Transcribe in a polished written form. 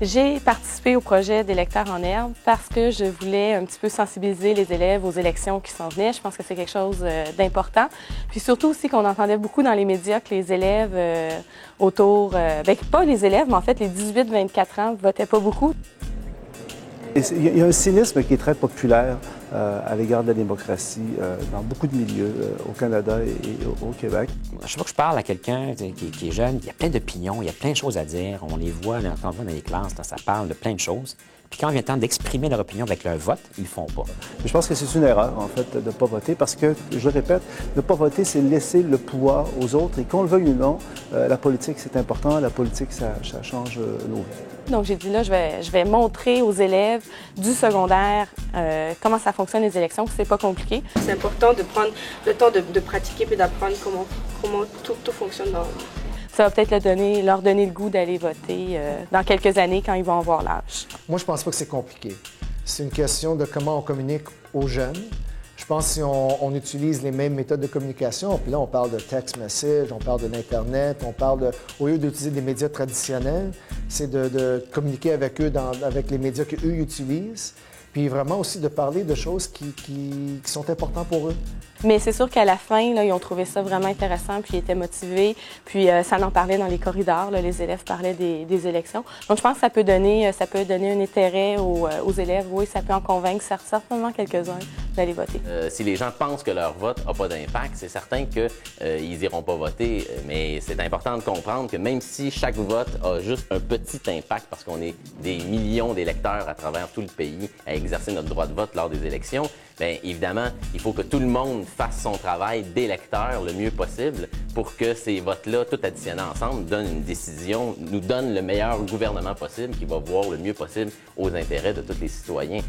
J'ai participé au projet d'électeurs en herbe parce que je voulais un petit peu sensibiliser les élèves aux élections qui s'en venaient. Je pense que c'est quelque chose d'important. Puis surtout aussi qu'on entendait beaucoup dans les médias que les élèves pas les élèves, mais en fait les 18-24 ans votaient pas beaucoup. Il y a un cynisme qui est très populaire à l'égard de la démocratie dans beaucoup de milieux au Canada et au Québec. À chaque fois que je parle à quelqu'un qui est jeune, il y a plein d'opinions, il y a plein de choses à dire. On les voit, quand on va dans les classes, ça parle de plein de choses. Puis quand il vient le temps d'exprimer leur opinion avec leur vote, ils le font pas. Je pense que c'est une erreur, en fait, de ne pas voter parce que, je le répète, ne pas voter, c'est laisser le pouvoir aux autres. Et qu'on le veuille ou non, la politique, c'est important. La politique, ça change nos vies. Donc, j'ai dit là, je vais montrer aux élèves du secondaire comment ça fonctionne les élections, que c'est pas compliqué. C'est important de prendre le temps de pratiquer puis d'apprendre comment tout fonctionne dans... Ça va peut-être leur donner le goût d'aller voter dans quelques années quand ils vont avoir l'âge. Moi, je pense pas que c'est compliqué. C'est une question de comment on communique aux jeunes. Je pense que si on utilise les mêmes méthodes de communication, puis là, on parle de text message, on parle de l'Internet, au lieu d'utiliser des médias traditionnels, c'est de communiquer avec eux avec les médias qu'eux utilisent, puis vraiment aussi de parler de choses qui sont importantes pour eux. Mais c'est sûr qu'à la fin, là, ils ont trouvé ça vraiment intéressant, puis ils étaient motivés, puis ça en parlait dans les corridors, là, les élèves parlaient des élections. Donc je pense que ça peut donner un intérêt aux élèves, oui, ça peut en convaincre certainement quelques-uns d'aller voter. Si les gens pensent que leur vote n'a pas d'impact, c'est certain qu'ils n'iront pas voter, mais c'est important de comprendre que même si chaque vote a juste un petit impact, parce qu'on est des millions d'électeurs à travers tout le pays à exercer notre droit de vote lors des élections, bien évidemment, il faut que tout le monde fasse son travail d'électeur le mieux possible pour que ces votes-là, tout additionnés ensemble, donnent une décision, nous donnent le meilleur gouvernement possible qui va voir le mieux possible aux intérêts de tous les citoyens.